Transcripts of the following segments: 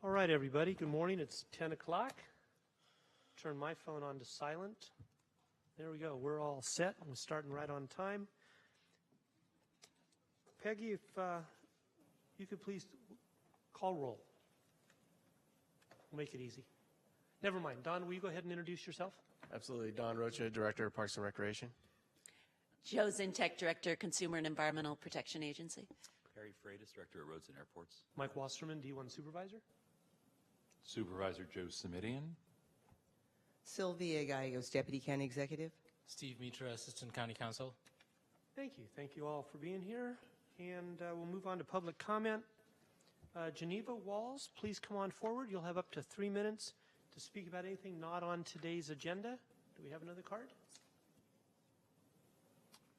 All right, everybody. Good morning. It's 10 o'clock. Turn my phone on to silent. There we go. We're all set. I'm starting right on time. Peggy, if you could please call roll. We'll make it easy. Never mind. Don, will you go ahead and introduce yourself? Absolutely. Don Rocha, Director of Parks and Recreation. Joe Zintek, Director, Consumer and Environmental Protection Agency. Perry Freitas, Director of Roads and Airports. Mike Wasserman, D1 Supervisor. Supervisor Joe Simidian. Sylvia Gallegos, Deputy County Executive. Steve Mitra, Assistant County Counsel. Thank you. Thank you all for being here. And we'll move on to public comment. Geneva Walls, please come on forward. You'll have up to 3 minutes to speak about anything not on today's agenda. Do we have another card?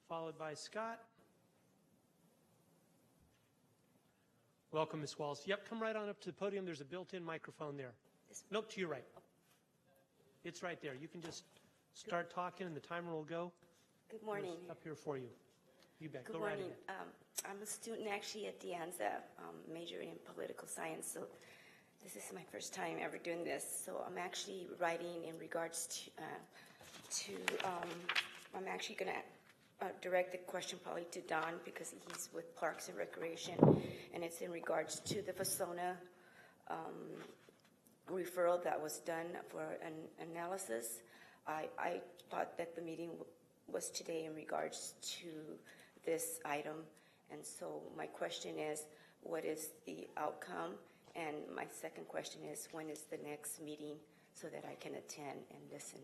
Followed by Scott. Welcome, Ms. Walls. Yep, come right on up to the podium. There's a built-in microphone there. Nope, to your right. It's right there. You can just start talking and the timer will go. Good morning. It's up here for you. You bet. Good Go right morning. ahead. I'm a student actually at De Anza, majoring in political science. So this is my first time ever doing this. So I'm actually writing in regards to I'm actually going to direct the question probably to Don because he's with Parks and Recreation, and it's in regards to the Vasona referral that was done for an analysis. I thought that the meeting was today in regards to this item, and so my question is, what is the outcome? And my second question is, when is the next meeting so that I can attend and listen?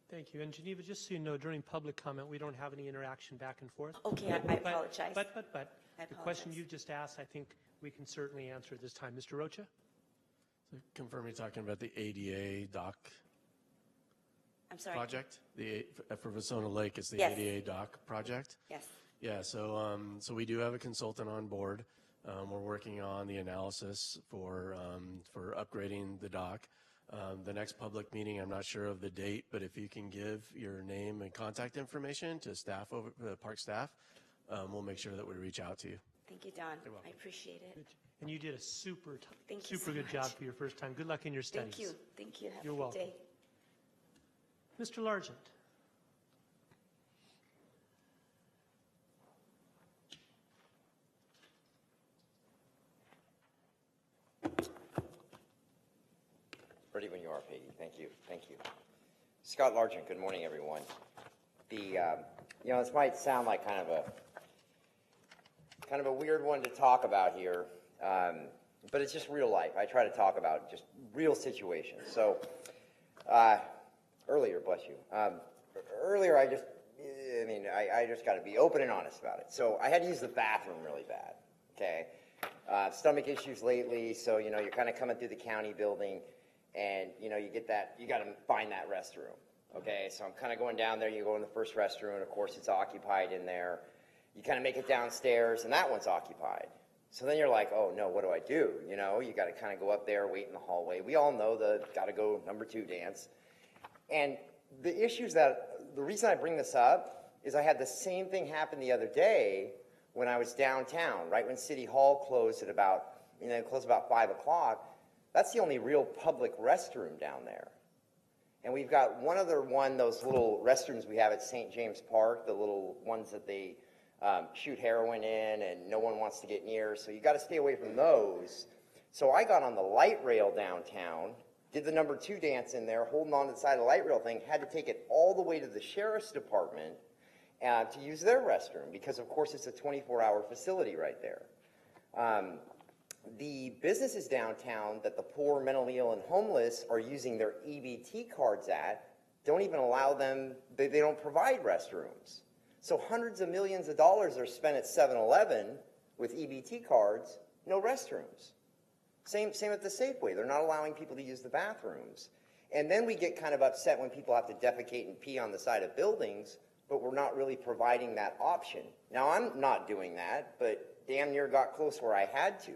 Thank you. And Geneva, just so you know, during public comment, we don't have any interaction back and forth. Okay, I apologize. But I the question apologize. you just asked, I think we can certainly answer at this time. Mr. Rocha? So confirm you're talking about the ADA dock I'm sorry. project? For Vasona Lake, it's the Yes. ADA dock project? Yes. Yeah, so we do have a consultant on board. We're working on the analysis for upgrading the dock. The next public meeting, I'm not sure of the date, but if you can give your name and contact information to staff over the park staff, we'll make sure that we reach out to you. Thank you, Don. You're welcome. I appreciate it. And you did a super Thank you so good much. job for your first time. Good luck in your studies. Thank you. Thank you. Have You're a good welcome. day. Mr. Largent? Ready when you are, Peggy. Thank you. Thank you. Scott Largent, good morning, everyone. This might sound like kind of a weird one to talk about here, but it's just real life. I try to talk about just real situations. So, earlier, bless you. Earlier, I just got to be open and honest about it. So I had to use the bathroom really bad. Okay, stomach issues lately. So you're kind of coming through the county building. And, you get that, you got to find that restroom, okay? So I'm kind of going down there, you go in the first restroom, and of course it's occupied in there. You kind of make it downstairs, and that one's occupied. So then you're like, oh no, what do I do? You got to kind of go up there, wait in the hallway. We all know the got to go number 2 dance. And the reason I bring this up is I had the same thing happen the other day when I was downtown, right when City Hall closed at about 5 o'clock. That's the only real public restroom down there. And we've got one other one, those little restrooms we have at St. James Park, the little ones that they shoot heroin in and no one wants to get near, so you got to stay away from those. So I got on the light rail downtown, did the number 2 dance in there, holding on to the side of the light rail thing, had to take it all the way to the sheriff's department to use their restroom because, of course, it's a 24-hour facility right there. The businesses downtown that the poor, mentally ill, and homeless are using their EBT cards at don't even allow them, they don't provide restrooms. So hundreds of millions of dollars are spent at 7-Eleven with EBT cards, no restrooms. Same at the Safeway. They're not allowing people to use the bathrooms. And then we get kind of upset when people have to defecate and pee on the side of buildings, but we're not really providing that option. Now, I'm not doing that, but damn near got close where I had to.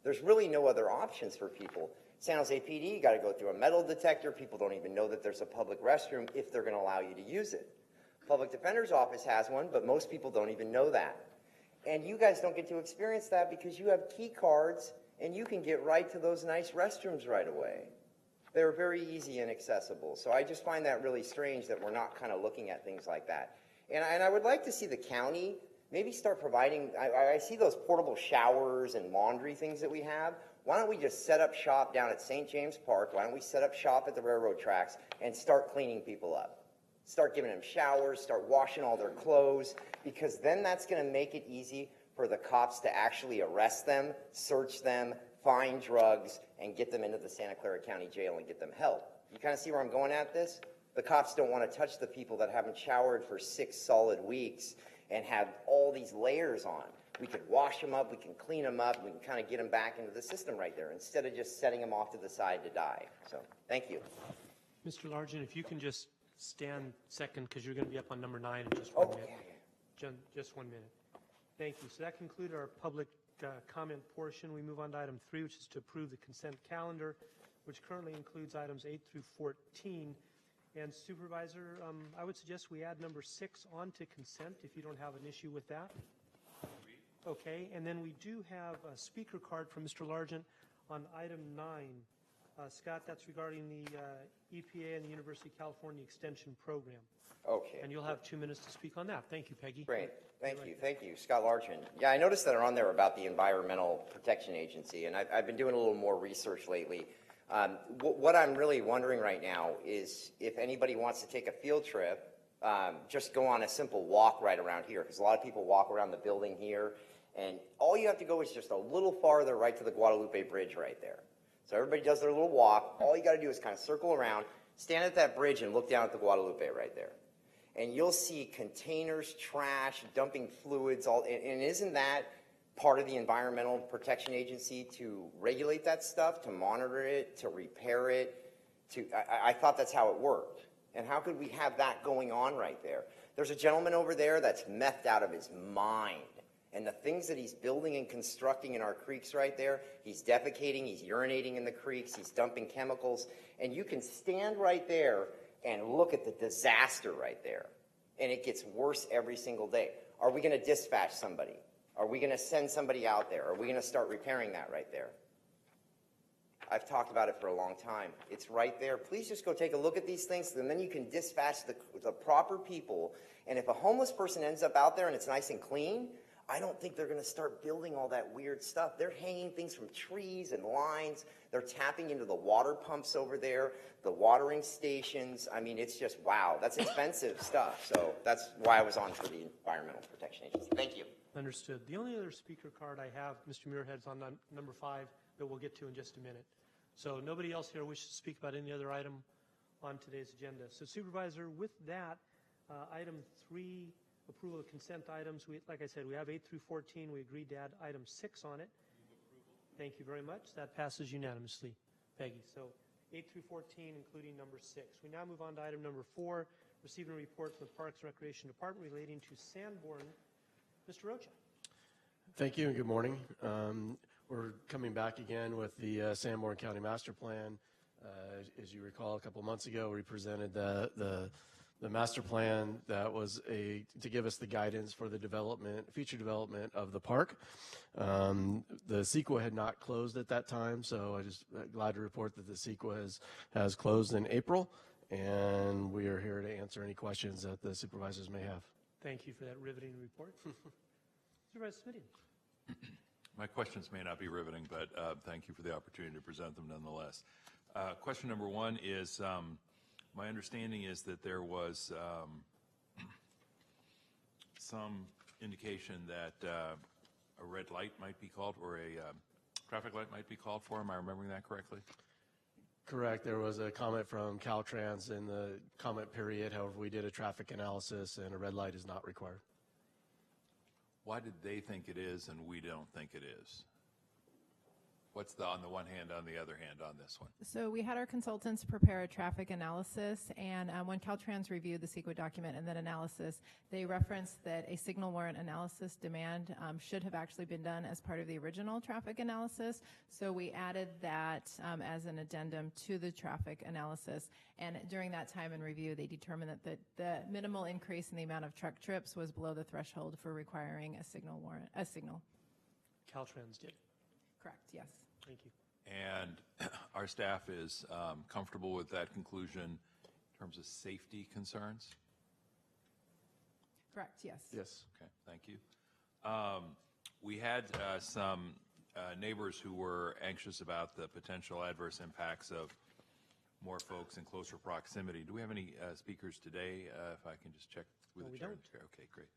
There's really no other options for people. San Jose PD, you got to go through a metal detector. People don't even know that there's a public restroom if they're going to allow you to use it. Public Defender's Office has one, but most people don't even know that. And you guys don't get to experience that because you have key cards and you can get right to those nice restrooms right away. They're very easy and accessible. So I just find that really strange that we're not kind of looking at things like that. And I would like to see the county maybe start providing, I see those portable showers and laundry things that we have. Why don't we just set up shop down at St. James Park? Why don't we set up shop at the railroad tracks and start cleaning people up? Start giving them showers, start washing all their clothes, because then that's going to make it easy for the cops to actually arrest them, search them, find drugs, and get them into the Santa Clara County Jail and get them help. You kind of see where I'm going at this? The cops don't want to touch the people that haven't showered for 6 solid weeks and have all these layers on. We can wash them up, we can clean them up, we can kind of get them back into the system right there instead of just setting them off to the side to die. So, thank you. Mr. Largent, if you can just stand second, because you're going to be up on number 9 in just 1 minute. Just 1 minute. Thank you. So that concluded our public comment portion. We move on to item 3, which is to approve the consent calendar, which currently includes items 8 through 14. And Supervisor, I would suggest we add number 6 onto consent if you don't have an issue with that. Okay, and then we do have a speaker card from Mr. Largent on item 9. Scott, that's regarding the EPA and the University of California Extension Program. Okay. And you'll have 2 minutes to speak on that. Thank you, Peggy. Great. Thank you. Scott Largent. Yeah, I noticed that are on there about the Environmental Protection Agency, and I've been doing a little more research lately. What I'm really wondering right now is if anybody wants to take a field trip, just go on a simple walk right around here, because a lot of people walk around the building here, and all you have to go is just a little farther right to the Guadalupe Bridge right there. So everybody does their little walk. All you got to do is kind of circle around, stand at that bridge, and look down at the Guadalupe right there. And you'll see containers, trash, dumping fluids, and isn't that part of the Environmental Protection Agency to regulate that stuff, to monitor it, to repair it? I thought that's how it worked. And how could we have that going on right there? There's a gentleman over there that's methed out of his mind. And the things that he's building and constructing in our creeks right there, he's defecating, he's urinating in the creeks, he's dumping chemicals. And you can stand right there and look at the disaster right there. And it gets worse every single day. Are we going to dispatch somebody? Are we going to send somebody out there? Are we going to start repairing that right there? I've talked about it for a long time. It's right there. Please just go take a look at these things, and then you can dispatch the proper people. And if a homeless person ends up out there and it's nice and clean, I don't think they're going to start building all that weird stuff. They're hanging things from trees and lines. They're tapping into the water pumps over there, the watering stations. I mean, it's just, wow, that's expensive stuff. So that's why I was on for the Environmental Protection Agency. Thank you. Understood. The only other speaker card I have, Mr. Muirhead's on number 5, that we'll get to in just a minute. So nobody else here wishes to speak about any other item on today's agenda. So Supervisor, with that, item 3, approval of consent items. Like I said, we have 8 through 14. We agreed to add item 6 on it. Thank you very much. That passes unanimously, Peggy. So 8 through 14, including number 6. We now move on to item number 4, receiving a report from the Parks and Recreation Department relating to Sanborn. Mr. Rocha. Thank you and good morning. We're coming back again with the Sanborn County Master Plan. As you recall, a couple months ago, we presented the master plan that was to give us the guidance for the future development of the park. The CEQA had not closed at that time, so I'm just glad to report that the CEQA has closed in April, and we are here to answer any questions that the supervisors may have. Thank you for that riveting report. Supervisor Smitty. My questions may not be riveting, but thank you for the opportunity to present them nonetheless. Question number 1 is, my understanding is that there was some indication that a red light might be called, or a traffic light might be called for. Am I remembering that correctly? Correct. There was a comment from Caltrans in the comment period. However, we did a traffic analysis, and a red light is not required. Why did they think it is and we don't think it is? What's the on the one hand, on the other hand on this one? So we had our consultants prepare a traffic analysis, and when Caltrans reviewed the CEQA document and that analysis, they referenced that a signal warrant analysis demand should have actually been done as part of the original traffic analysis. So we added that as an addendum to the traffic analysis. And during that time in review, they determined that the minimal increase in the amount of truck trips was below the threshold for requiring a signal warrant, a signal. Caltrans did. Correct, yes. Thank you. And our staff is comfortable with that conclusion in terms of safety concerns? Correct, yes. Yes. Okay, thank you. We had some neighbors who were anxious about the potential adverse impacts of more folks in closer proximity. Do we have any speakers today? If I can just check with No, the we chair. don't. Okay, great.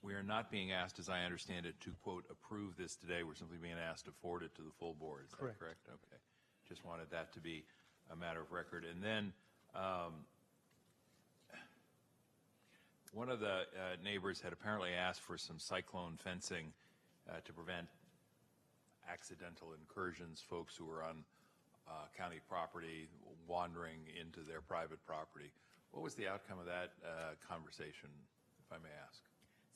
We are not being asked, as I understand it, to, quote, approve this today. We're simply being asked to forward it to the full board. Is Correct. that correct? Okay. Just wanted that to be a matter of record. And then one of the neighbors had apparently asked for some cyclone fencing to prevent accidental incursions, folks who are on county property wandering into their private property. What was the outcome of that conversation, if I may ask?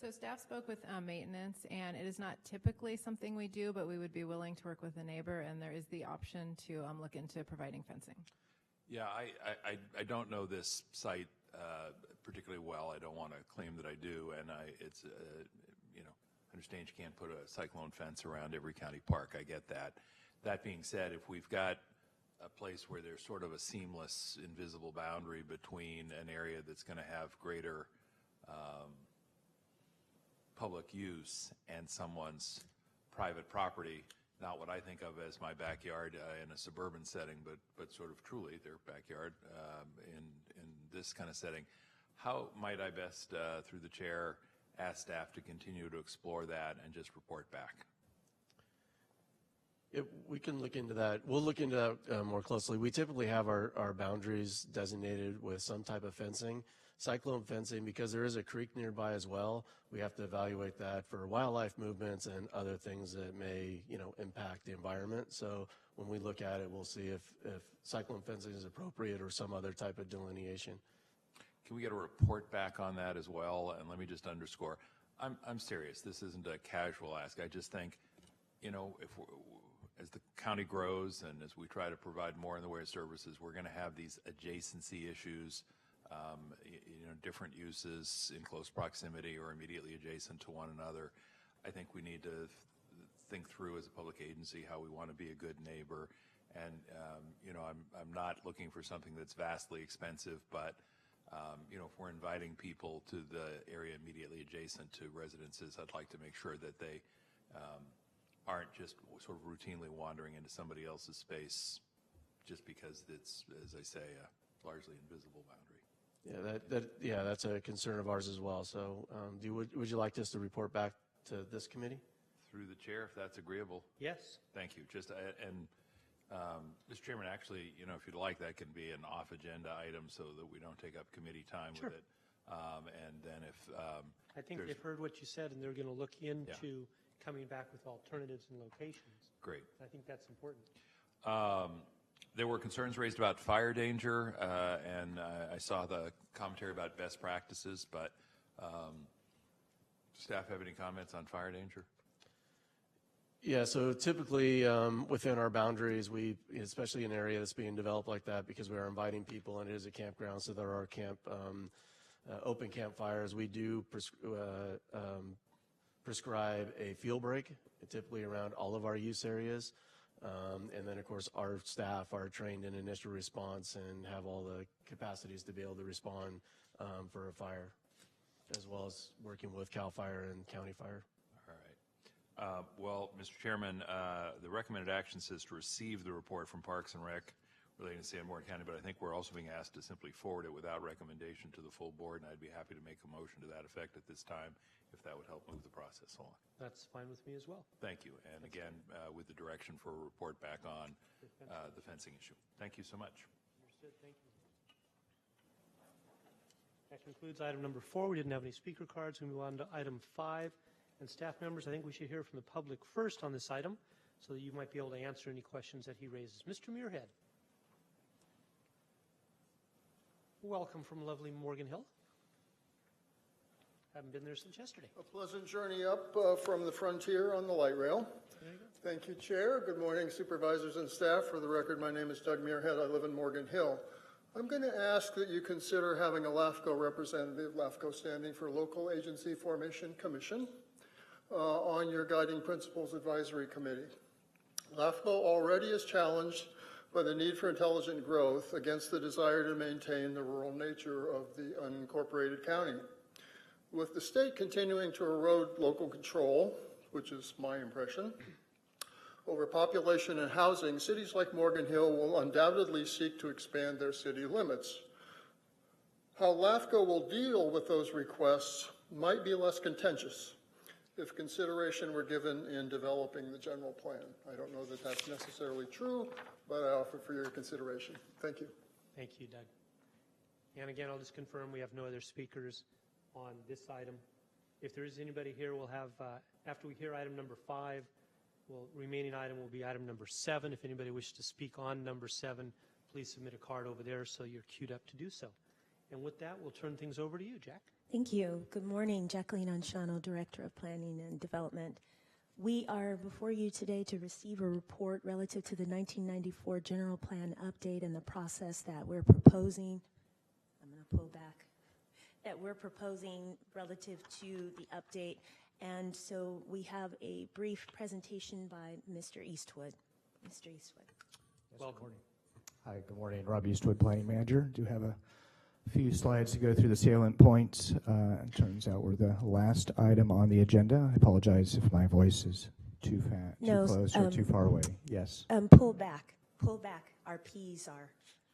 So staff spoke with maintenance, and it is not typically something we do, but we would be willing to work with a neighbor, and there is the option to look into providing fencing. Yeah, I don't know this site particularly well. I don't want to claim that I do, and it's you know, understand you can't put a cyclone fence around every county park. I get that. That being said, if we've got a place where there's sort of a seamless, invisible boundary between an area that's going to have greater public use and someone's private property, not what I think of as my backyard in a suburban setting, but sort of truly their backyard in this kind of setting. How might I best, through the chair, ask staff to continue to explore that and just report back? We can look into that. We'll look into that more closely. We typically have our boundaries designated with some type of fencing. Cyclone fencing, because there is a creek nearby as well, we have to evaluate that for wildlife movements and other things that may, impact the environment. So when we look at it, we'll see if cyclone fencing is appropriate or some other type of delineation. Can we get a report back on that as well? And let me just underscore, I'm serious. This isn't a casual ask. I just think, as the county grows and as we try to provide more in the way of services, we're going to have these adjacency issues, different uses in close proximity or immediately adjacent to one another. I think we need to think through as a public agency how we want to be a good neighbor. And, I'm not looking for something that's vastly expensive, but, if we're inviting people to the area immediately adjacent to residences, I'd like to make sure that they aren't just sort of routinely wandering into somebody else's space just because it's, as I say, a largely invisible boundary. Yeah, that's a concern of ours as well. So would you like us to report back to this committee? Through the chair, if that's agreeable. Yes. Thank you. Mr. Chairman, actually, if you'd like, that can be an off-agenda item so that we don't take up committee time Sure. with it. And then if I think there's- they've heard what you said, and they're going to look into coming back with alternatives and locations. Great. I think that's important. There were concerns raised about fire danger, and I saw the commentary about best practices, but staff have any comments on fire danger? Yeah, so typically within our boundaries, we, especially in an area that's being developed like that, because we are inviting people and it is a campground, so there are open campfires, we do prescribe a field break, typically around all of our use areas. And then, of course, our staff are trained in initial response and have all the capacities to be able to respond for a fire, as well as working with CAL FIRE and County Fire. All right. Well, Mr. Chairman, the recommended action says to receive the report from Parks and Rec relating to Sanborn County, but I think we're also being asked to simply forward it without recommendation to the full board, and I'd be happy to make a motion to that effect at this time if that would help move the process along. That's fine with me as well. Thank you. And again, with the direction for a report back on the fencing issue. Thank you so much. Understood. Thank you. That concludes item number 4. We didn't have any speaker cards. We move on to item 5. And staff members, I think we should hear from the public first on this item so that you might be able to answer any questions that he raises. Mr. Muirhead. Welcome from lovely Morgan Hill. Haven't been there since yesterday. A pleasant journey up from the frontier on the light rail. There you go. Thank you, Chair. Good morning, supervisors and staff. For the record, my name is Doug Muirhead. I live in Morgan Hill. I'm going to ask that you consider having a LAFCO representative, LAFCO standing for Local Agency Formation Commission. on your Guiding Principles Advisory Committee. LAFCO already is challenged by the need for intelligent growth against the desire to maintain the rural nature of the unincorporated county. With the state continuing to erode local control, which is my impression, over population and housing, cities like Morgan Hill will undoubtedly seek to expand their city limits. How LAFCO will deal with those requests might be less contentious if consideration were given in developing the general plan. I don't know that that's necessarily true, but I offer for your consideration. Thank you. Thank you, Doug. And again, I'll just confirm we have no other speakers on this item. If there is anybody here, we'll have, after we hear item number 5, remaining item will be item number 7. If anybody wishes to speak on number 7, please submit a card over there so you're queued up to do so. And with that, we'll turn things over to you, Jack. Thank you. Good morning. Jacqueline Anshano, Director of Planning and Development. We are before you today to receive a report relative to the 1994 General Plan update and the process that we're proposing. I'm going to pull back. That we're proposing relative to the update. And so we have a brief presentation by Mr. Eastwood. Mr. Eastwood. Welcome. Hi, good morning. Rob Eastwood, Planning Manager. Do have a few slides to go through the salient points. It turns out we're the last item on the agenda. I apologize if my voice is too fat, too close, or too far away. Yes. Pull back. Pull back. Our P's are.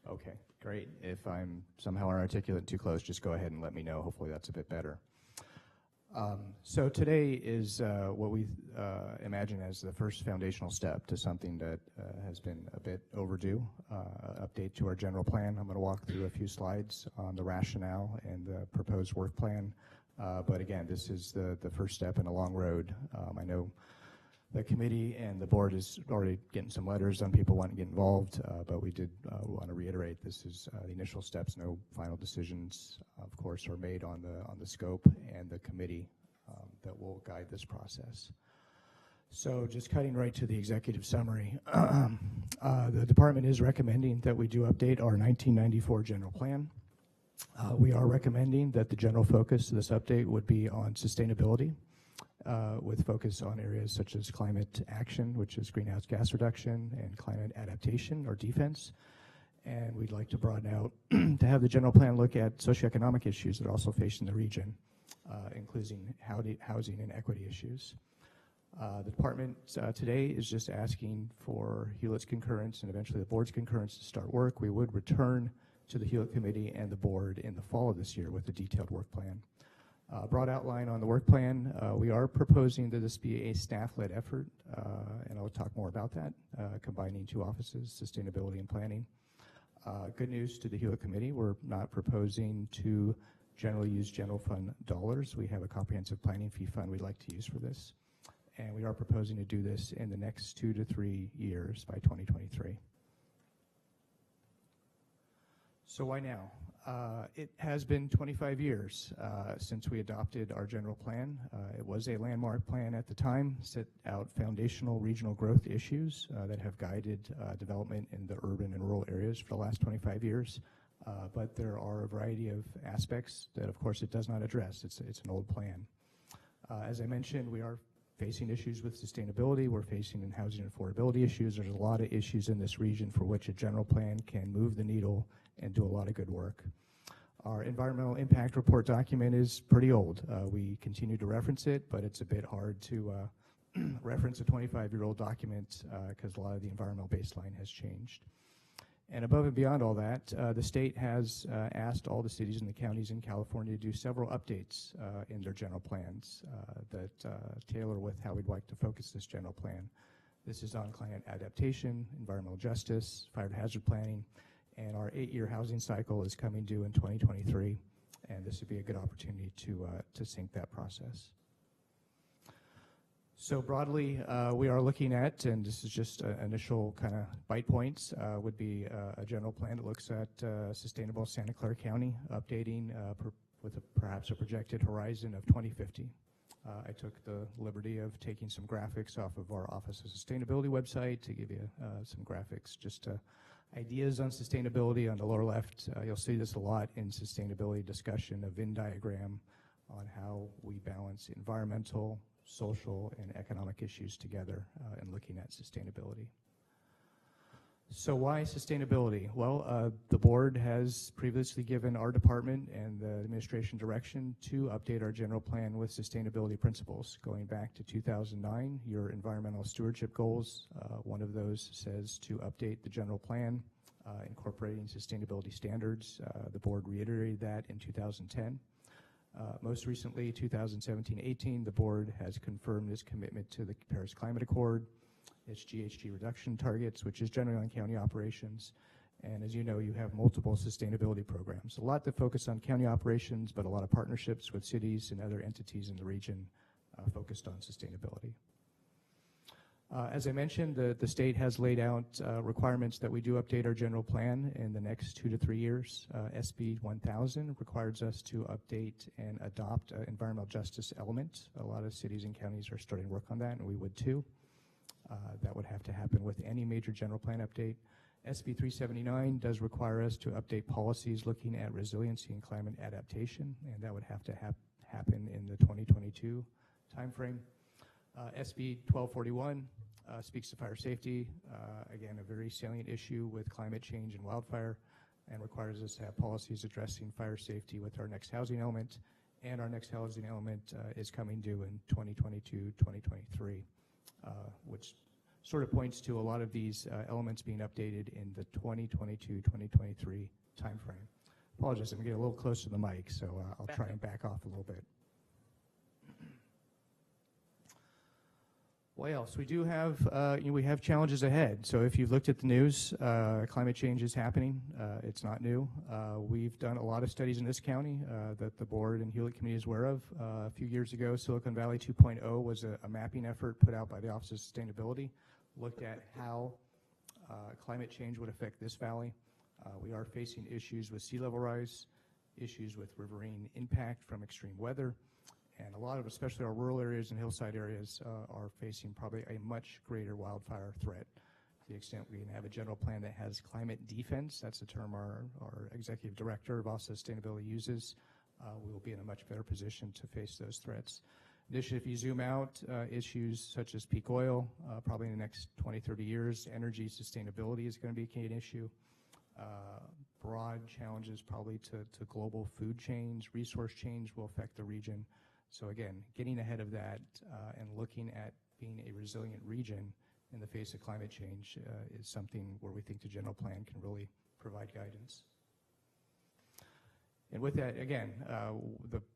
Okay, great. If I'm somehow inarticulate too close, just go ahead and let me know. Hopefully that's a bit better. So today is what we imagine as the first foundational step to something that has been a bit overdue, update to our general plan. I'm going to walk through a few slides on the rationale and the proposed work plan. But again, this is the first step in a long road. I know the committee and the board is already getting some letters on people wanting to get involved, but we did want to reiterate this is the initial steps. No final decisions, of course, are made on the scope and the committee that will guide this process. So just cutting right to the executive summary, the department is recommending that we do update our 1994 general plan. We are recommending that the general focus of this update would be on sustainability, with focus on areas such as climate action, which is greenhouse gas reduction, and climate adaptation or defense. And we'd like to broaden out to have the general plan look at socioeconomic issues that are also facing the region, including housing and equity issues. The department today is just asking for Hewlett's concurrence and eventually the board's concurrence to start work. We would return to the Hewlett Committee and the board in the fall of this year with a detailed work plan. Broad outline on the work plan, we are proposing that this be a staff-led effort, and I'll talk more about that, combining two offices, sustainability and planning. Good news to the Hewlett Committee, we're not proposing to generally use general fund dollars. We have a comprehensive planning fee fund we'd like to use for this, and we are proposing to do this in the next 2 to 3 years by 2023. So why now? It has been 25 years since we adopted our general plan. It was a landmark plan at the time, set out foundational regional growth issues that have guided development in the urban and rural areas for the last 25 years. But there are a variety of aspects that, of course, it does not address. It's an old plan. As I mentioned, we are facing issues with sustainability. We're facing in housing affordability issues. There's a lot of issues in this region for which a general plan can move the needle and do a lot of good work. Our environmental impact report document is pretty old. We continue to reference it, but it's a bit hard to reference a 25-year-old document because a lot of the environmental baseline has changed. And above and beyond all that, the state has asked all the cities and the counties in California to do several updates in their general plans that tailor with how we'd like to focus this general plan. This is on climate adaptation, environmental justice, fire hazard planning, and our 8-year housing cycle is coming due in 2023, and this would be a good opportunity to sync that process. So broadly, we are looking at, and this is just initial kind of bite points, would be a general plan that looks at sustainable Santa Clara County, updating with perhaps a projected horizon of 2050. I took the liberty of taking some graphics off of our Office of Sustainability website to give you some graphics, just ideas on sustainability. On the lower left, you'll see this a lot in sustainability discussion, a Venn diagram on how we balance environmental, social and economic issues together in looking at sustainability. So why sustainability? Well, the board has previously given our department and the administration direction to update our general plan with sustainability principles. Going back to 2009, your environmental stewardship goals, one of those says to update the general plan, incorporating sustainability standards. The board reiterated that in 2010. Most recently, 2017-18, the board has confirmed its commitment to the Paris Climate Accord, its GHG reduction targets, which is generally on county operations. And as you know, you have multiple sustainability programs. A lot that focus on county operations, but a lot of partnerships with cities and other entities in the region focused on sustainability. As I mentioned, the state has laid out requirements that we do update our general plan in the next 2 to 3 years. SB 1000 requires us to update and adopt an environmental justice element. A lot of cities and counties are starting work on that, and we would too. That would have to happen with any major general plan update. SB 379 does require us to update policies looking at resiliency and climate adaptation, and that would have to happen in the 2022 timeframe. SB 1241 speaks to fire safety, again, a very salient issue with climate change and wildfire, and requires us to have policies addressing fire safety with our next housing element, and our next housing element is coming due in 2022-2023. Which sort of points to a lot of these elements being updated in the 2022-2023 timeframe. Apologize, I'm getting a little close to the mic, so I'll try and back off a little bit. What else? We do have, we have challenges ahead. So if you've looked at the news, climate change is happening. It's not new. We've done a lot of studies in this county that the board and Hewlett Committee is aware of. A few years ago, Silicon Valley 2.0 was a mapping effort put out by the Office of Sustainability, looked at how climate change would affect this valley. We are facing issues with sea level rise, issues with riverine impact from extreme weather, and a lot of, especially our rural areas and hillside areas, are facing probably a much greater wildfire threat. To the extent we can have a general plan that has climate defense, that's a term our executive director of Office of Sustainability uses, we will be in a much better position to face those threats. In addition, if you zoom out, issues such as peak oil, probably in the next 20, 30 years, energy sustainability is going to be a key issue. Broad challenges probably to global food chains, resource change will affect the region. So again, getting ahead of that and looking at being a resilient region in the face of climate change is something where we think the general plan can really provide guidance. And with that, again,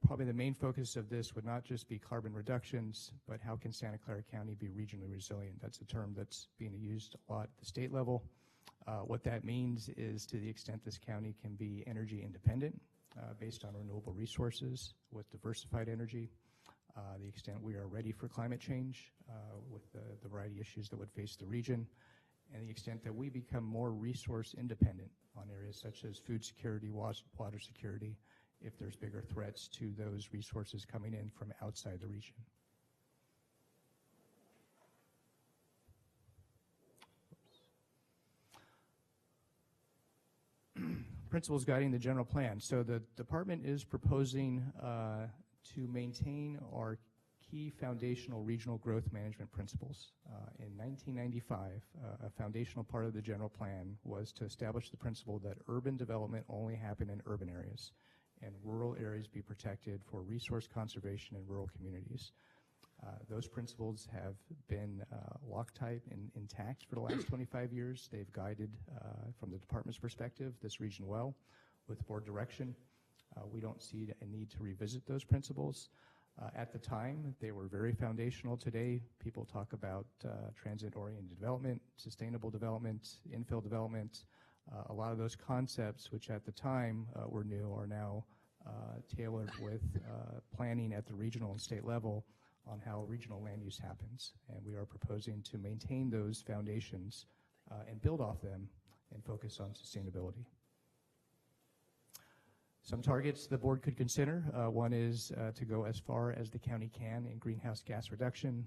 probably the main focus of this would not just be carbon reductions, but how can Santa Clara County be regionally resilient? That's a term that's being used a lot at the state level. What that means is, to the extent this county can be energy independent, based on renewable resources with diversified energy, the extent we are ready for climate change with the variety of issues that would face the region, and the extent that we become more resource independent on areas such as food security, water security, if there's bigger threats to those resources coming in from outside the region. Principles guiding the general plan. So the department is proposing to maintain our key foundational regional growth management principles. In 1995, a foundational part of the general plan was to establish the principle that urban development only happen in urban areas and rural areas be protected for resource conservation in rural communities. Those principles have been Loctite and intact for the last 25 years. They've guided, from the department's perspective, this region well with board direction. We don't see a need to revisit those principles. At the time, they were very foundational. Today, people talk about transit-oriented development, sustainable development, infill development. A lot of those concepts, which at the time were new, are now tailored with planning at the regional and state level on how regional land use happens. And we are proposing to maintain those foundations and build off them and focus on sustainability. Some targets the board could consider. One is to go as far as the county can in greenhouse gas reduction.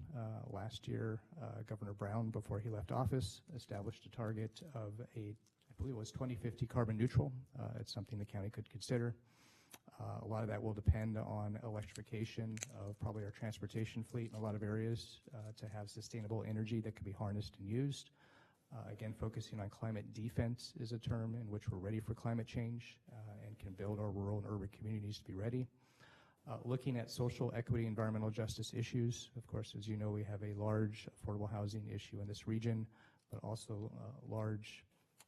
Last year, Governor Brown, before he left office, established a target of I believe it was 2050 carbon neutral. It's something the county could consider. A lot of that will depend on electrification of probably our transportation fleet in a lot of areas to have sustainable energy that can be harnessed and used. Again, focusing on climate defense is a term in which we're ready for climate change and can build our rural and urban communities to be ready. Looking at social equity, environmental justice issues. Of course, as you know, we have a large affordable housing issue in this region, but also large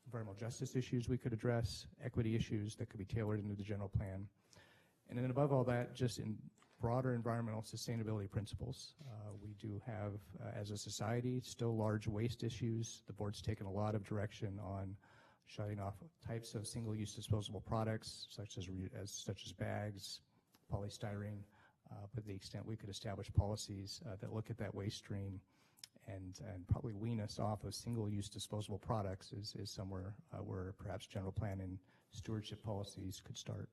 environmental justice issues we could address, equity issues that could be tailored into the general plan. And then above all that, just in broader environmental sustainability principles. We do have, as a society, still large waste issues. The board's taken a lot of direction on shutting off types of single-use disposable products, such as bags, polystyrene, but to the extent we could establish policies that look at that waste stream and probably wean us off of single-use disposable products is somewhere where perhaps general plan and stewardship policies could start.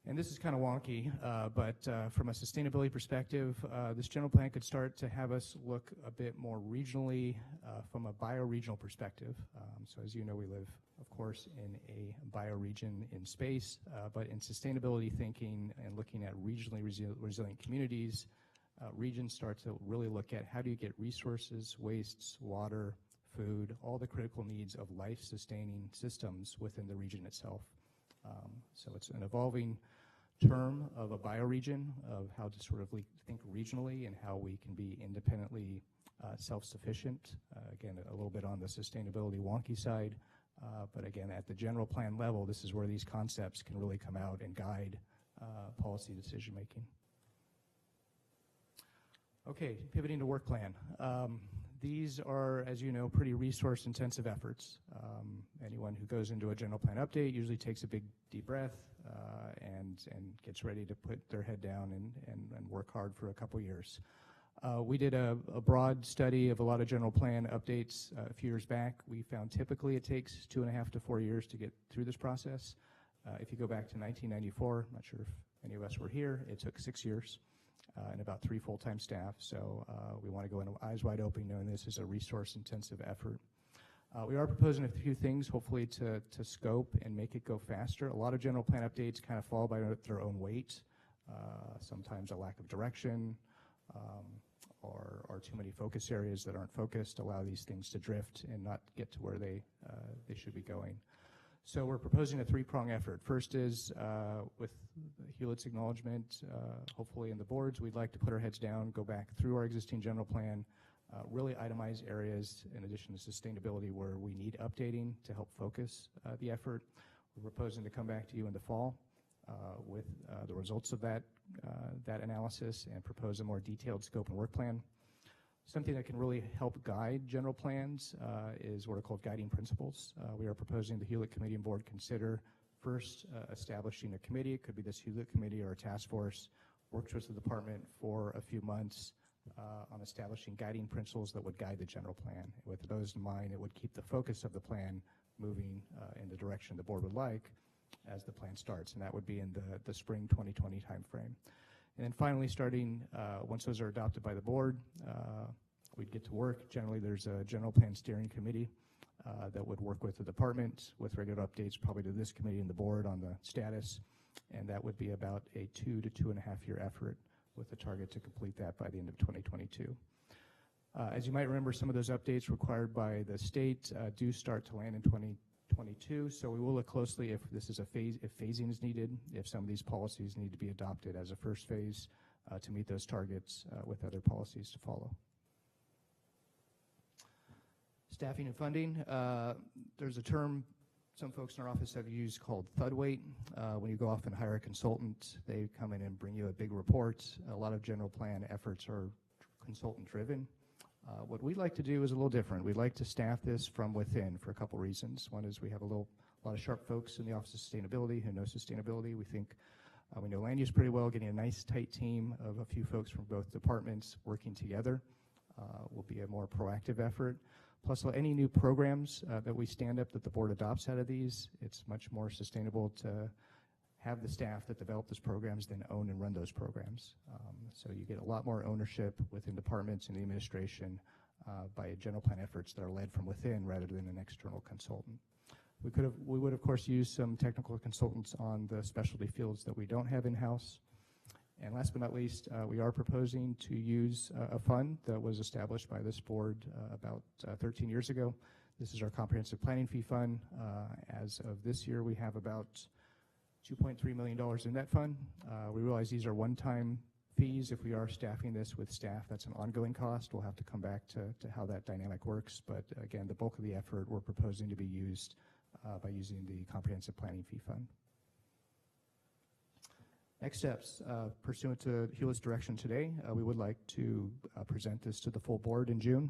And this is kind of wonky, but from a sustainability perspective, this general plan could start to have us look a bit more regionally from a bioregional perspective. So as you know, we live, of course, in a bioregion in space, but in sustainability thinking and looking at regionally resilient communities, regions start to really look at how do you get resources, wastes, water, food, all the critical needs of life-sustaining systems within the region itself. So it's an evolving term of a bioregion, of how to sort of think regionally and how we can be independently self-sufficient. Again, a little bit on the sustainability wonky side, but again, at the general plan level, this is where these concepts can really come out and guide policy decision making. Okay, pivoting to work plan. These are, as you know, pretty resource-intensive efforts. Anyone who goes into a general plan update usually takes a big deep breath and gets ready to put their head down and work hard for a couple years. We did a broad study of a lot of general plan updates a few years back. We found typically it takes 2.5 to 4 years to get through this process. If you go back to 1994, I'm not sure if any of us were here, it took 6 years. And about 3 full-time staff. So we want to go in eyes wide open knowing this is a resource-intensive effort. We are proposing a few things, hopefully to scope and make it go faster. A lot of general plan updates kind of fall by their own weight. Sometimes a lack of direction or too many focus areas that aren't focused allow these things to drift and not get to where they should be going. So we're proposing a 3-prong effort. First is with Hewlett's acknowledgement, hopefully in the boards, we'd like to put our heads down, go back through our existing general plan, really itemize areas in addition to sustainability where we need updating to help focus the effort. We're proposing to come back to you in the fall with the results of that analysis and propose a more detailed scope and work plan. Something that can really help guide general plans is what are called guiding principles. We are proposing the Hewlett Committee and Board consider first establishing a committee. It could be this Hewlett Committee or a task force, works with the department for a few months on establishing guiding principles that would guide the general plan. With those in mind, it would keep the focus of the plan moving in the direction the board would like as the plan starts, and that would be in the spring 2020 timeframe. And then finally, starting, once those are adopted by the board, we'd get to work. Generally, there's a general plan steering committee that would work with the department with regular updates, probably to this committee and the board on the status, and that would be about a 2 to 2.5 year effort with a target to complete that by the end of 2022. As you might remember, some of those updates required by the state do start to land in 2022, so we will look closely if this is if phasing is needed, if some of these policies need to be adopted as a first phase to meet those targets with other policies to follow. Staffing and funding. There's a term some folks in our office have used called thud weight. When you go off and hire a consultant, they come in and bring you a big report. A lot of general plan efforts are consultant driven. What we'd like to do is a little different. We'd like to staff this from within for a couple reasons. One is we have a lot of sharp folks in the Office of Sustainability who know sustainability. We think we know land use pretty well. Getting a nice tight team of a few folks from both departments working together will be a more proactive effort. Plus, any new programs that we stand up that the board adopts out of these, it's much more sustainable to have the staff that develop those programs then own and run those programs. So you get a lot more ownership within departments and the administration by general plan efforts that are led from within rather than an external consultant. We would of course use some technical consultants on the specialty fields that we don't have in-house. And last but not least, we are proposing to use a fund that was established by this board about 13 years ago. This is our comprehensive planning fee fund. As of this year, we have about $2.3 million in that fund. We realize these are one-time fees. If we are staffing this with staff, that's an ongoing cost. We'll have to come back to how that dynamic works. But again, the bulk of the effort we're proposing to be used by using the comprehensive planning fee fund. Next steps, pursuant to Hewlett's direction today, we would like to present this to the full board in June.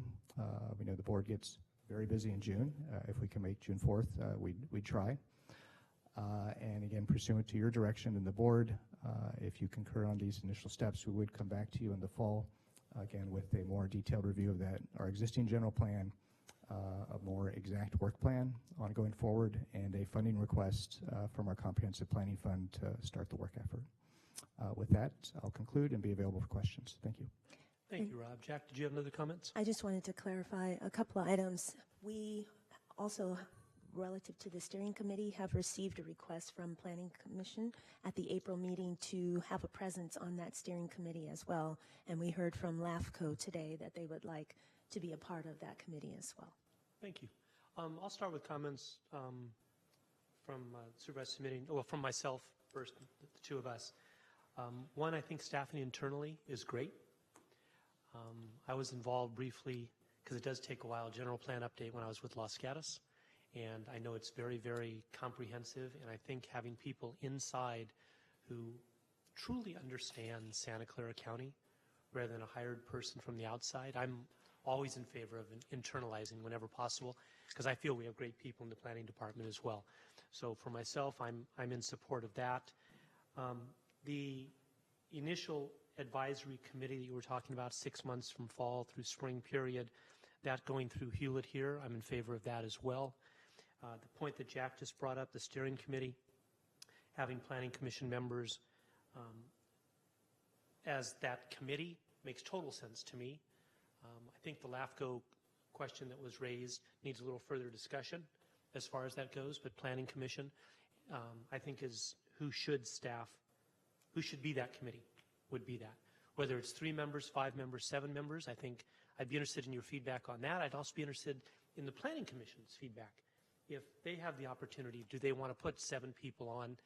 We know the board gets very busy in June. If we can make June 4th, we'd try. And again, pursuant to your direction and the board, if you concur on these initial steps, we would come back to you in the fall, again, with a more detailed review of that, our existing general plan, a more exact work plan on going forward, and a funding request from our comprehensive planning fund to start the work effort. With that, I'll conclude and be available for questions. Thank you. Thank you, Rob. Jack, did you have another comments? I just wanted to clarify a couple of items. We also, relative to the steering committee, have received a request from Planning Commission at the April meeting to have a presence on that steering committee as well. And we heard from LAFCO today that they would like to be a part of that committee as well. Thank you. I'll start with comments from Supervisor submitting, well, from myself first, the two of us. One, I think staffing internally is great. I was involved briefly, because it does take a while, general plan update when I was with Los Gatos. And I know it's very, very comprehensive. And I think having people inside who truly understand Santa Clara County rather than a hired person from the outside, I'm always in favor of internalizing whenever possible, because I feel we have great people in the planning department as well. So for myself, I'm in support of that. The initial advisory committee that you were talking about, 6 months from fall through spring period, that going through Hewlett here, I'm in favor of that as well. The point that Jack just brought up, the steering committee, having planning commission members as that committee makes total sense to me. I think the LAFCO question that was raised needs a little further discussion as far as that goes, but planning commission, I think, is who should be that committee, would be that. Whether it's 3 members, 5 members, 7 members, I think I'd be interested in your feedback on that. I'd also be interested in the planning commission's feedback. If they have the opportunity, do they want to put 7 people on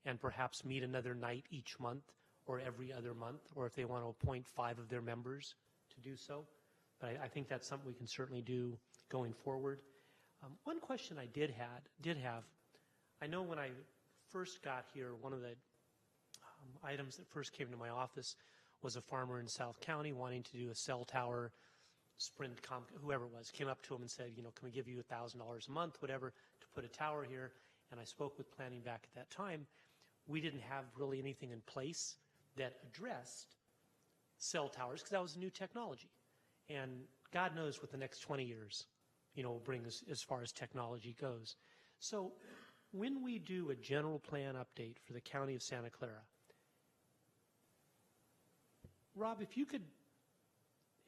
and perhaps meet another night each month or every other month, or if they want to appoint 5 of their members to do so? But I think that's something we can certainly do going forward. One question I did have, I know when I first got here, one of the items that first came to my office was a farmer in South County wanting to do a cell tower. Sprint, whoever it was, came up to him and said, you know, can we give you $1,000 a month, whatever, to put a tower here? And I spoke with planning back at that time. We didn't have really anything in place that addressed cell towers because that was a new technology. And God knows what the next 20 years, you know, will bring as far as technology goes. So when we do a general plan update for the county of Santa Clara, Rob, if you could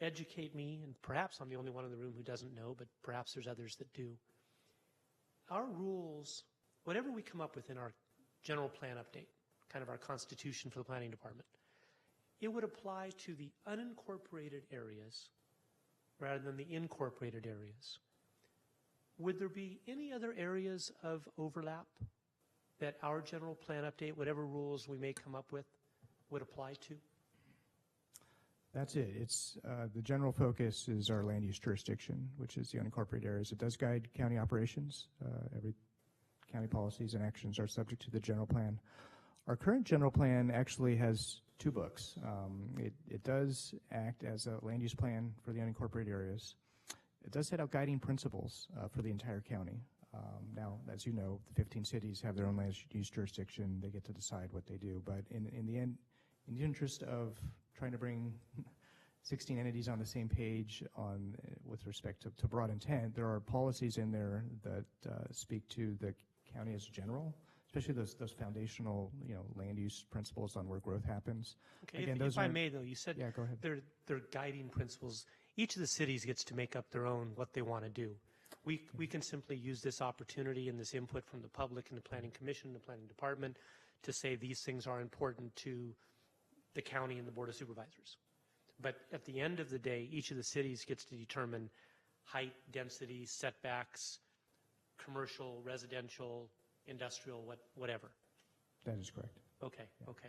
educate me, and perhaps I'm the only one in the room who doesn't know, but perhaps there's others that do. Our rules, whatever we come up with in our general plan update, kind of our constitution for the planning department, it would apply to the unincorporated areas rather than the incorporated areas. Would there be any other areas of overlap that our general plan update, whatever rules we may come up with, would apply to? That's it. It's the general focus is our land use jurisdiction, which is the unincorporated areas. It does guide county operations. Every county policies and actions are subject to the general plan. Our current general plan actually has 2 books. It does act as a land use plan for the unincorporated areas. It does set out guiding principles for the entire county. Now, as you know, the 15 cities have their own land use jurisdiction. They get to decide what they do. But in the end, in the interest of trying to bring 16 entities on the same page with respect to broad intent, there are policies in there that speak to the county as general, especially those foundational, you know, land use principles on where growth happens. Okay, Again, if I may, though, you said yeah, go ahead. they're guiding principles. Each of the cities gets to make up their own what they want to do. we can simply use this opportunity and this input from the public and the Planning Commission, the Planning Department, to say these things are important to the county and the Board of Supervisors. But at the end of the day, each of the cities gets to determine height, density, setbacks, commercial, residential, industrial, whatever. That is correct. Okay, okay.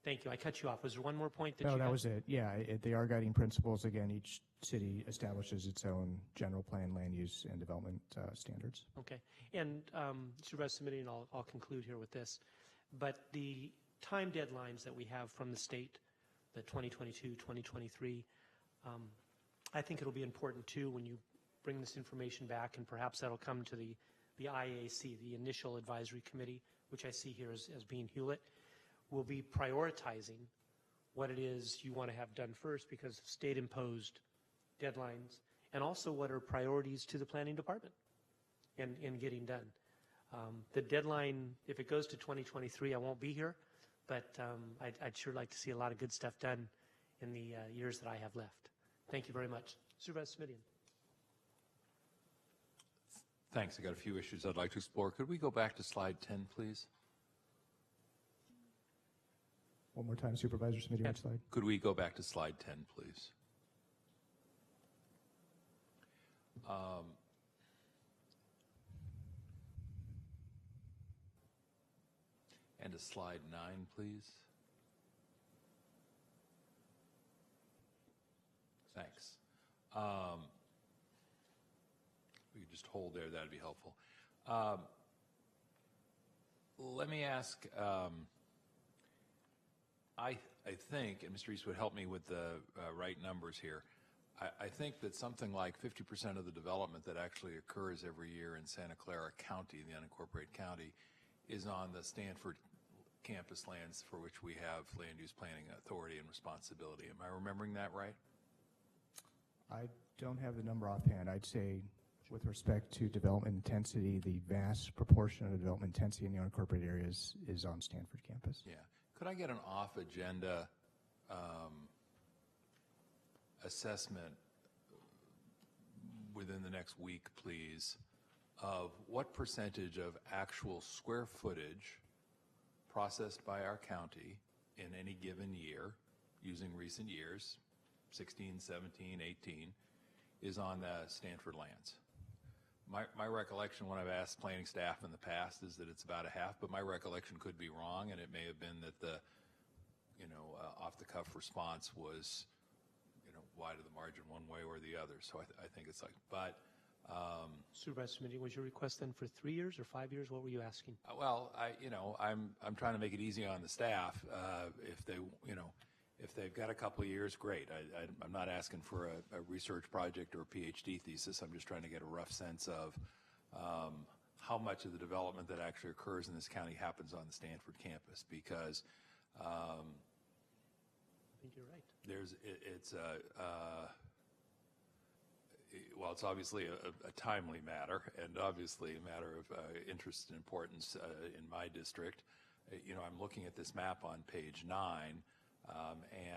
Thank you. I cut you off. Was there one more point that No, you that had? was it. Yeah, they are guiding principles. Again, each city establishes its own general plan land use and development standards. Okay. And Supervisor Submitting, and I'll conclude here with this. But the time deadlines that we have from the state, the 2022, 2023, I think it'll be important too when you bring this information back, and perhaps that'll come to the IAC, the Initial Advisory Committee, which I see here as being Hewlett. Will be prioritizing what it is you want to have done first because of state-imposed deadlines, and also what are priorities to the planning department in getting done. The deadline, if it goes to 2023, I won't be here, but I'd sure like to see a lot of good stuff done in the years that I have left. Thank you very much. Supervisor Smidian. Thanks. I got a few issues I'd like to explore. Could we go back to slide 10, please? One more time, Supervisor Smitty, next slide. Could we go back to slide 10, please? And to slide 9, please. Thanks. We could just hold there, that'd be helpful. Let me ask, I think, and Mr. East would help me with the right numbers here, I think that something like 50% of the development that actually occurs every year in Santa Clara County, the unincorporated county, is on the Stanford campus lands for which we have land use planning authority and responsibility. Am I remembering that right? I don't have the number offhand. I'd say with respect to development intensity, the vast proportion of the development intensity in the unincorporated areas is on Stanford campus. Yeah. Could I get an off-agenda assessment within the next week, please, of what percentage of actual square footage processed by our county in any given year, using recent years, 16, 17, 18, is on the Stanford lands? My recollection when I've asked planning staff in the past is that it's about a half, but my recollection could be wrong, and it may have been that the, off-the-cuff response was, wide of the margin one way or the other. So I think it's like, but. Supervisor Smitty, was your request then for 3 years or 5 years? What were you asking? Well, I'm trying to make it easy on the staff. If they've got a couple of years, great. I'm not asking for a research project or a PhD thesis. I'm just trying to get a rough sense of how much of the development that actually occurs in this county happens on the Stanford campus, because I think you're right. It's obviously a timely matter, and obviously a matter of interest and importance in my district. I'm looking at this map on page 9.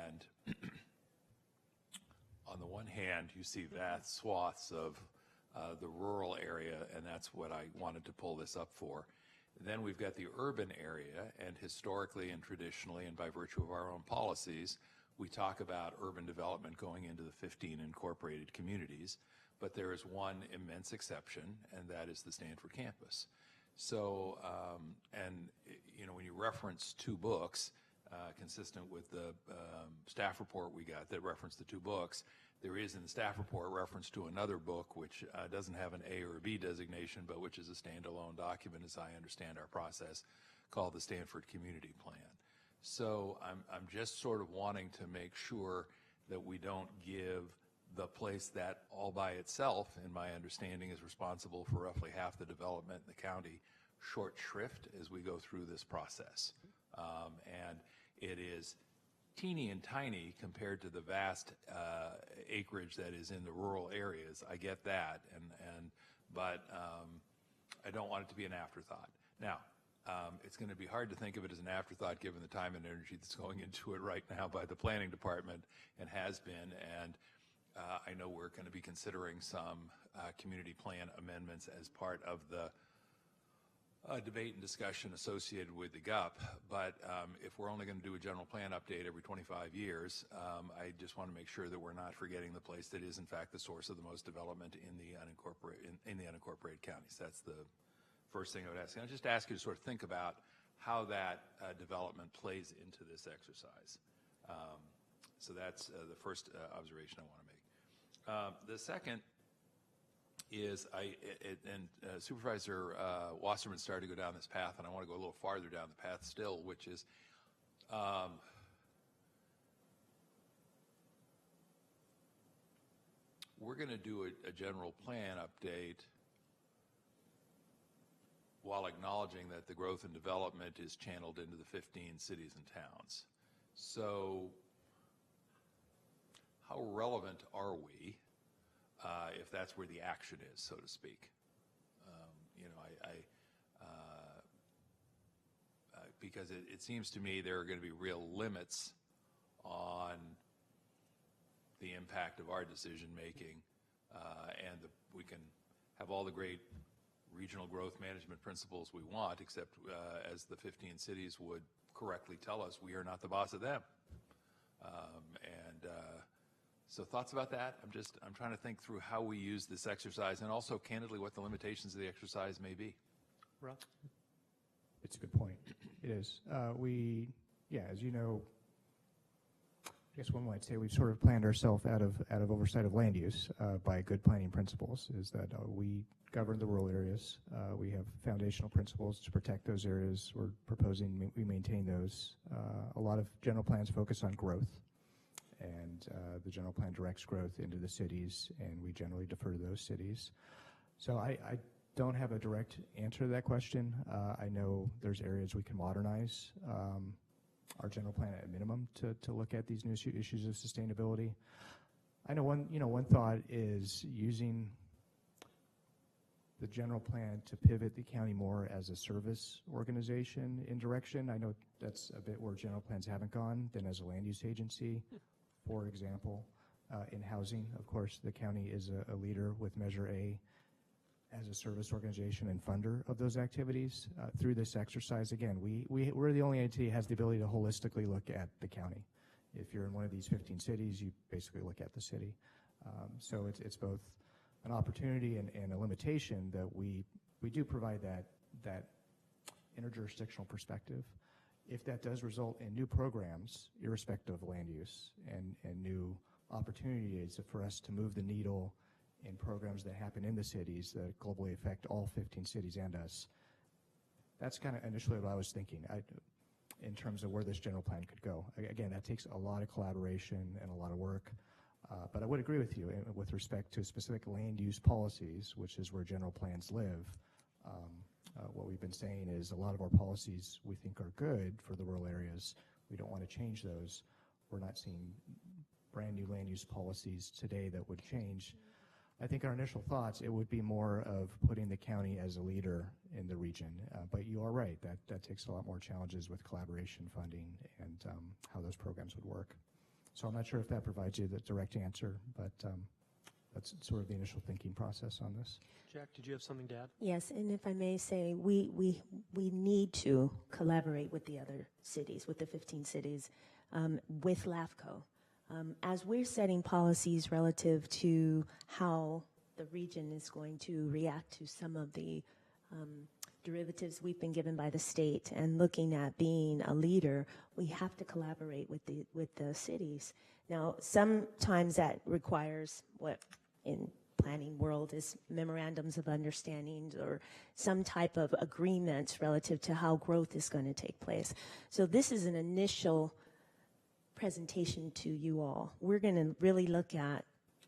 And on the one hand, you see vast swaths of the rural area, and that's what I wanted to pull this up for. Then we've got the urban area, and historically and traditionally, and by virtue of our own policies, we talk about urban development going into the 15 incorporated communities, but there is one immense exception, and that is the Stanford campus. So, when you reference 2 books, consistent with the staff report we got that referenced the 2 books, there is in the staff report reference to another book which doesn't have an A or a B designation, but which is a standalone document, as I understand our process, called the Stanford Community Plan. So I'm just sort of wanting to make sure that we don't give the place that all by itself, in my understanding, is responsible for roughly half the development in the county short shrift as we go through this process. And it is teeny and tiny compared to the vast acreage that is in the rural areas. I get that, but I don't want it to be an afterthought. Now, it's going to be hard to think of it as an afterthought given the time and energy that's going into it right now by the planning department, and has been. And I know we're going to be considering some community plan amendments as part of the debate and discussion associated with the GUP, but if we're only going to do a general plan update every 25 years, I just want to make sure that we're not forgetting the place that is in fact the source of the most development in the unincorporated counties. That's the first thing I would ask. And I'll just ask you to sort of think about how that development plays into this exercise. So that's the first observation I want to make. The second is Supervisor Wasserman started to go down this path, and I want to go a little farther down the path still, which is we're going to do a general plan update while acknowledging that the growth and development is channeled into the 15 cities and towns. So how relevant are we if that's where the action is, so to speak? Because it seems to me there are going to be real limits on the impact of our decision making, and we can have all the great regional growth management principles we want, except as the 15 cities would correctly tell us, we are not the boss of them. So thoughts about that? I'm trying to think through how we use this exercise, and also candidly what the limitations of the exercise may be. Rob? It's a good point. It is. As you know, I guess one might say we've sort of planned ourselves out of oversight of land use by good planning principles. Is that we govern the rural areas. We have foundational principles to protect those areas. We're proposing we maintain those. A lot of general plans focus on growth, and the general plan directs growth into the cities, and we generally defer to those cities. So I don't have a direct answer to that question. I know there's areas we can modernize our general plan at a minimum to look at these new issues of sustainability. I know one thought is using the general plan to pivot the county more as a service organization in direction. I know that's a bit where general plans haven't gone than as a land use agency. For example, in housing, of course, the county is a leader with Measure A as a service organization and funder of those activities. Through this exercise, again, we're the only entity that has the ability to holistically look at the county. If you're in one of these 15 cities, you basically look at the city. So it's both an opportunity and a limitation that we do provide that interjurisdictional perspective. If that does result in new programs, irrespective of land use, and new opportunities for us to move the needle in programs that happen in the cities that globally affect all 15 cities and us, that's kind of initially what I was thinking in terms of where this general plan could go. Again, that takes a lot of collaboration and a lot of work, but I would agree with you with respect to specific land use policies, which is where general plans live. What we've been saying is a lot of our policies we think are good for the rural areas. We don't want to change those. We're not seeing brand new land use policies today that would change. I think our initial thoughts, it would be more of putting the county as a leader in the region. But you are right, that takes a lot more challenges with collaboration funding and how those programs would work. So I'm not sure if that provides you the direct answer, but that's sort of the initial thinking process on this. Jack, did you have something to add? Yes, and if I may say, we need to collaborate with the other cities, with the 15 cities, with LAFCO. As we're setting policies relative to how the region is going to react to some of the derivatives we've been given by the state and looking at being a leader, we have to collaborate with the cities. Now, sometimes that requires what in planning world is memorandums of understanding or some type of agreements relative to how growth is going to take place. So this is an initial presentation to you all. We're going to really look at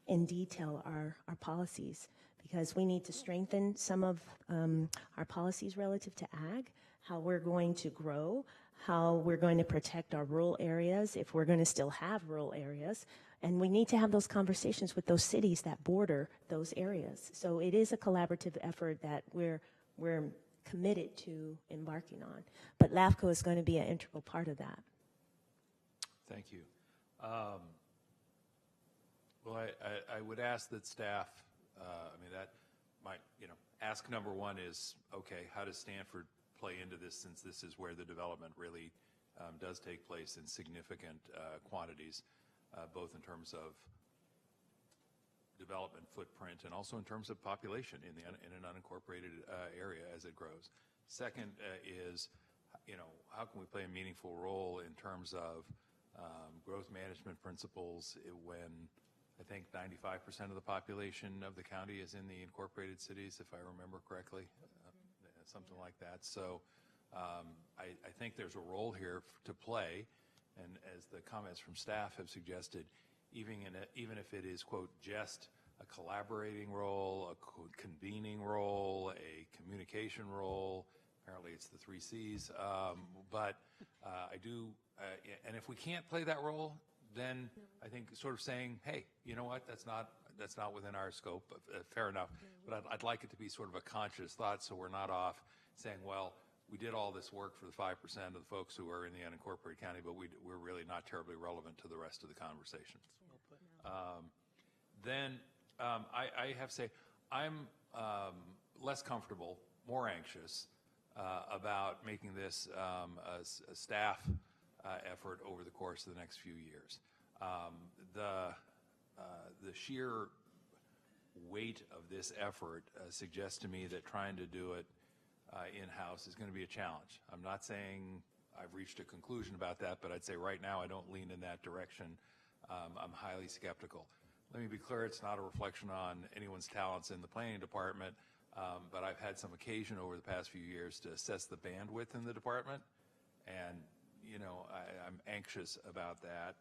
in detail our policies, because we need to strengthen some of our policies relative to ag, how we're going to grow, how we're going to protect our rural areas if we're going to still have rural areas. And we need to have those conversations with those cities that border those areas. So it is a collaborative effort that we're committed to embarking on. But LAFCO is going to be an integral part of that. Thank you. Well, I would ask that staff, that might, ask number one is, okay, how does Stanford play into this, since this is where the development really does take place in significant quantities, both in terms of development footprint and also in terms of population in an unincorporated area as it grows. Second is, how can we play a meaningful role in terms of growth management principles when I think 95% of the population of the county is in the incorporated cities, if I remember correctly, something like that. So I think there's a role here to play, and as the comments from staff have suggested, even if it is, quote, just a collaborating role, a convening role, a communication role, apparently it's the 3 C's, but I do, and if we can't play that role, then I think sort of saying, hey, you know what, that's not within our scope, fair enough, but I'd like it to be sort of a conscious thought, so we're not off saying, well, we did all this work for the 5% of the folks who are in the unincorporated county, but we're really not terribly relevant to the rest of the conversation. I have to say, I'm less comfortable, more anxious about making this a staff effort over the course of the next few years. The sheer weight of this effort suggests to me that trying to do it in-house is going to be a challenge. I'm not saying I've reached a conclusion about that, but I'd say right now I don't lean in that direction. I'm highly skeptical. Let me be clear, it's not a reflection on anyone's talents in the planning department, but I've had some occasion over the past few years to assess the bandwidth in the department, and I'm anxious about that.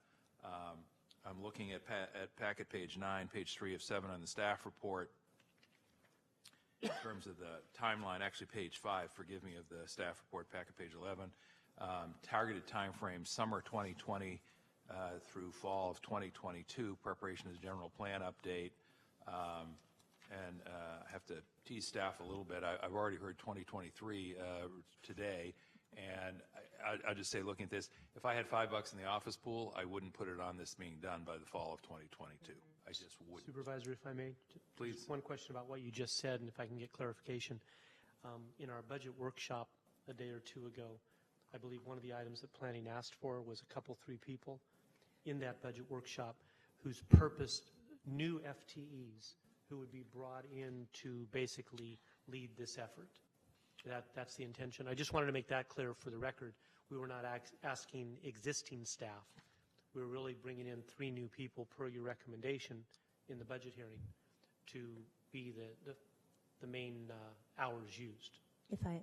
I'm looking at packet page 9, page 3 of 7 on the staff report. In terms of the timeline, actually page 5, forgive me, of the staff report, packet page 11, targeted time frame, summer 2020 through fall of 2022, preparation of the general plan update, and I have to tease staff a little bit. I've already heard 2023 today, and I'll just say, looking at this, if I had $5 in the office pool, I wouldn't put it on this being done by the fall of 2022. I just wouldn't. Supervisor, if I may, please. Just one question about what you just said, and if I can get clarification. In our budget workshop a day or two ago, I believe one of the items that planning asked for was a couple, 3 people in that budget workshop whose purpose, new FTEs, who would be brought in to basically lead this effort. That's the intention. I just wanted to make that clear for the record. We were not asking existing staff. We were really bringing in 3 new people per your recommendation in the budget hearing to be the main hours used. If I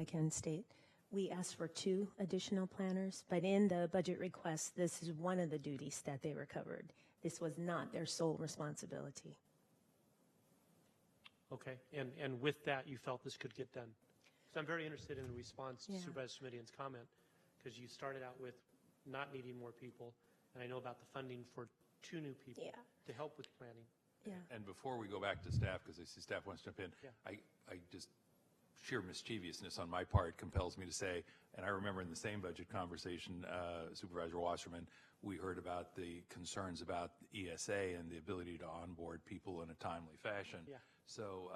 can state, we asked for 2 additional planners, but in the budget request, this is one of the duties that they were covered. This was not their sole responsibility. Okay, and with that, you felt this could get done? So I'm very interested in the response to Supervisor Schmidian's comment, because you started out with not needing more people, and I know about the funding for 2 new people to help with planning. Yeah. And before we go back to staff, because I see staff wants to jump in, I just, sheer mischievousness on my part compels me to say, and I remember in the same budget conversation, Supervisor Wasserman, we heard about the concerns about ESA and the ability to onboard people in a timely fashion. Yeah. So,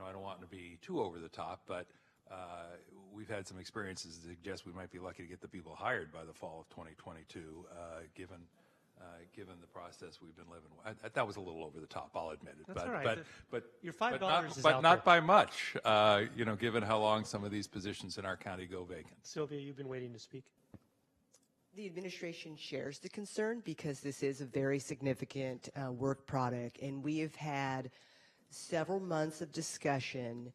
I don't want to be too over the top, but we've had some experiences that suggest we might be lucky to get the people hired by the fall of 2022, given the process we've been living with. That was a little over the top, I'll admit it. That's all right. But your $5 is but out not there. by much, given how long some of these positions in our county go vacant. Sylvia, you've been waiting to speak. The administration shares the concern because this is a very significant work product, and we have had several months of discussion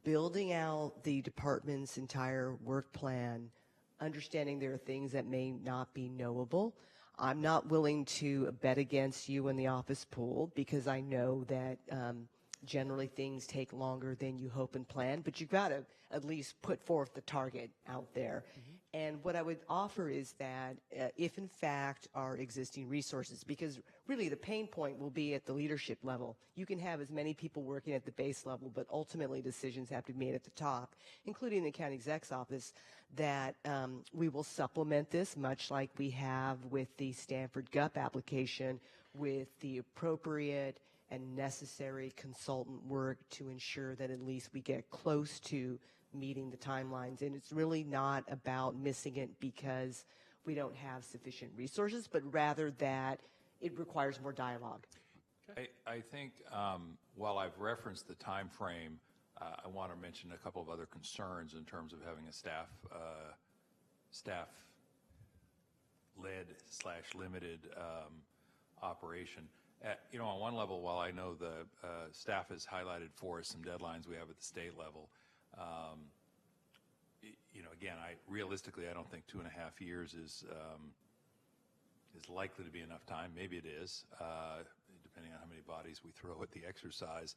building out the department's entire work plan, understanding there are things that may not be knowable. I'm not willing to bet against you in the office pool because I know that generally things take longer than you hope and plan, but you've got to at least put forth the target out there. And what I would offer is that if in fact our existing resources, because really the pain point will be at the leadership level. You can have as many people working at the base level, but ultimately decisions have to be made at the top, including the county exec's office, that we will supplement this much like we have with the Stanford GUP application with the appropriate and necessary consultant work to ensure that at least we get close to meeting the timelines. And it's really not about missing it because we don't have sufficient resources, but rather that it requires more dialogue. I think while I've referenced the time frame, I want to mention a couple of other concerns in terms of having a staff-led/limited operation. On one level, while I know the staff has highlighted for us some deadlines we have at the state level, again, realistically, I don't think 2.5 years is likely to be enough time. Maybe it is, depending on how many bodies we throw at the exercise.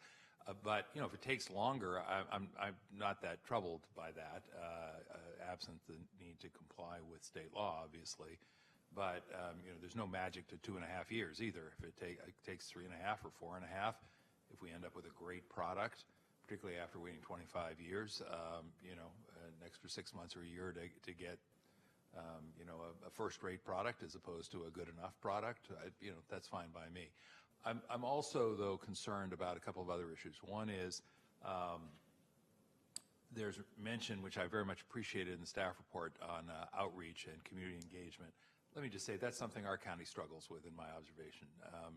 But if it takes longer, I'm not that troubled by that, absent the need to comply with state law, obviously. But there's no magic to 2.5 years either. If it takes 3.5 or 4.5, if we end up with a great product, particularly after waiting 25 years, an extra 6 months or a year to get a first-rate product as opposed to a good enough product, that's fine by me. I'm also, though, concerned about a couple of other issues. One is there's mention, which I very much appreciated in the staff report, on outreach and community engagement. Let me just say that's something our county struggles with in my observation.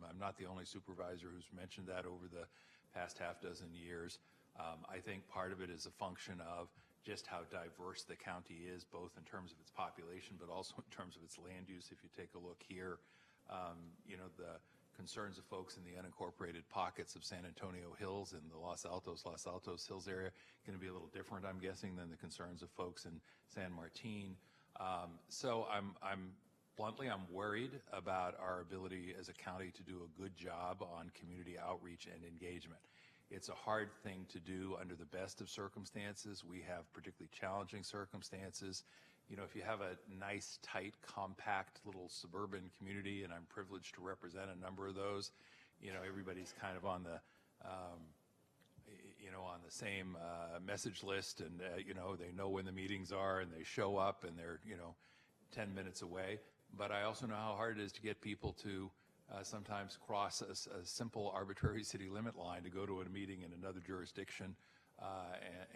I'm not the only supervisor who's mentioned that over the past half dozen years. I think part of it is a function of just how diverse the county is, both in terms of its population, but also in terms of its land use. If you take a look here, the concerns of folks in the unincorporated pockets of San Antonio Hills and the Los Altos Hills area going to be a little different, I'm guessing, than the concerns of folks in San Martin. So bluntly, I'm worried about our ability as a county to do a good job on community outreach and engagement. It's a hard thing to do under the best of circumstances. We have particularly challenging circumstances. If you have a nice, tight, compact little suburban community, and I'm privileged to represent a number of those, everybody's kind of on the, on the same message list, and they know when the meetings are, and they show up, and they're 10 minutes away. But I also know how hard it is to get people to sometimes cross a simple arbitrary city limit line to go to a meeting in another jurisdiction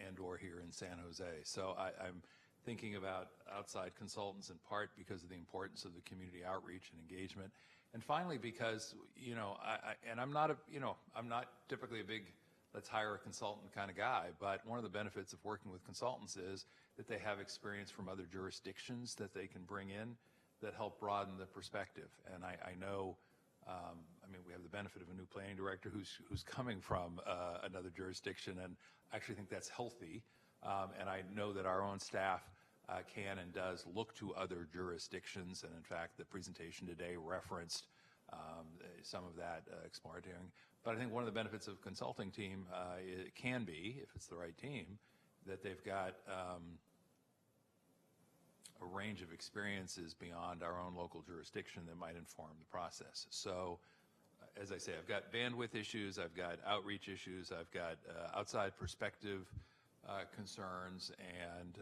and or here in San Jose. So I'm thinking about outside consultants in part because of the importance of the community outreach and engagement. And finally, because, I'm not typically a big let's hire a consultant kind of guy, but one of the benefits of working with consultants is that they have experience from other jurisdictions that they can bring in that help broaden the perspective. And I know, we have the benefit of a new planning director who's coming from another jurisdiction, and I actually think that's healthy. And I know that our own staff can and does look to other jurisdictions, and in fact, the presentation today referenced some of that exploratory. But I think one of the benefits of a consulting team it can be, if it's the right team, that they've got a range of experiences beyond our own local jurisdiction that might inform the process. So, as I say, I've got bandwidth issues, I've got outreach issues, I've got outside perspective concerns, and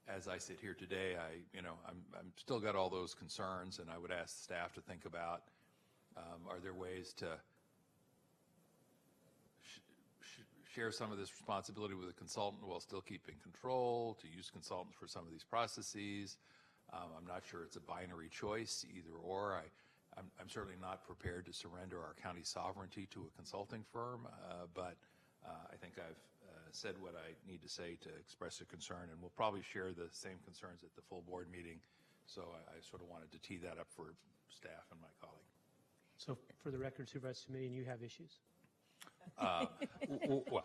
as I sit here today, I'm still got all those concerns, and I would ask the staff to think about, are there ways to share some of this responsibility with a consultant while still keeping control, to use consultants for some of these processes. I'm not sure it's a binary choice, either or. I'm certainly not prepared to surrender our county sovereignty to a consulting firm, but I think I've said what I need to say to express a concern, and we'll probably share the same concerns at the full board meeting. So I sort of wanted to tee that up for staff and my colleague. So for the record, Supervisor Suminian, you have issues? Well,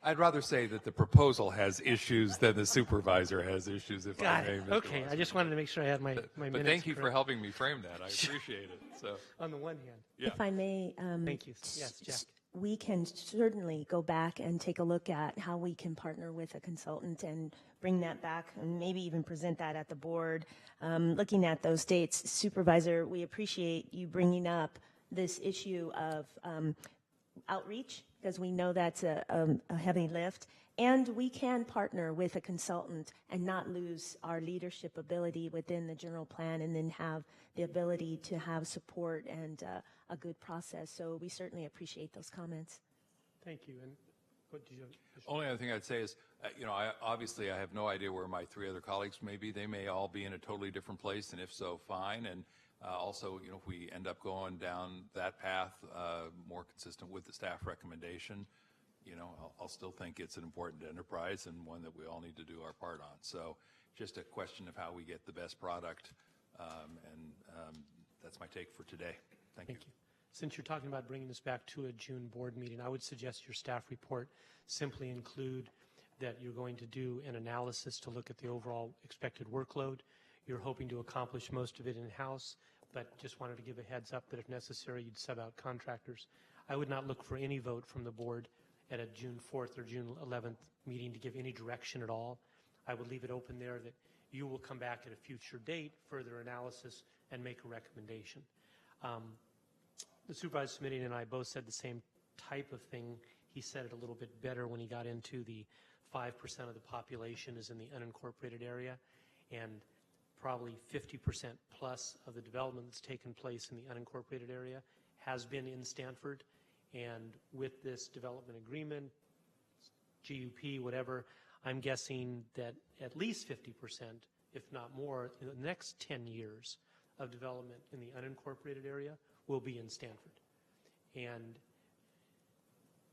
I'd rather say that the proposal has issues than the supervisor has issues, if I may. Mr. Okay, I just wanted to make sure I had my minutes. But thank you correct. for helping me frame that. I appreciate it. So, on the one hand. Yeah. If I may. Thank you. Yes, Jack. we can certainly go back and take a look at how we can partner with a consultant and bring that back and maybe even present that at the board. Looking at those dates, Supervisor, we appreciate you bringing up this issue of outreach, because we know that's a heavy lift. And we can partner with a consultant and not lose our leadership ability within the general plan, and then have the ability to have support and a good process. So we certainly appreciate those comments. Thank you. And what did you? Only other thing I'd say is, I have no idea where my three other colleagues may be. They may all be in a totally different place, and if so, fine. And also, if we end up going down that path, more consistent with the staff recommendation, I'll still think it's an important enterprise and one that we all need to do our part on. So just a question of how we get the best product, and that's my take for today. Thank you. Since you're talking about bringing this back to a June board meeting, I would suggest your staff report simply include that you're going to do an analysis to look at the overall expected workload. You're hoping to accomplish most of it in-house, but just wanted to give a heads up that if necessary, you'd sub out contractors. I would not look for any vote from the board at a June 4th or June 11th meeting to give any direction at all. I would leave it open there that you will come back at a future date, further analysis, and make a recommendation. The Supervisors Committee and I both said the same type of thing. He said it a little bit better when he got into the 5% of the population is in the unincorporated area, and probably 50% plus of the development that's taken place in the unincorporated area has been in Stanford. And with this development agreement, GUP, whatever, I'm guessing that at least 50%, if not more, in the next 10 years of development in the unincorporated area will be in Stanford. And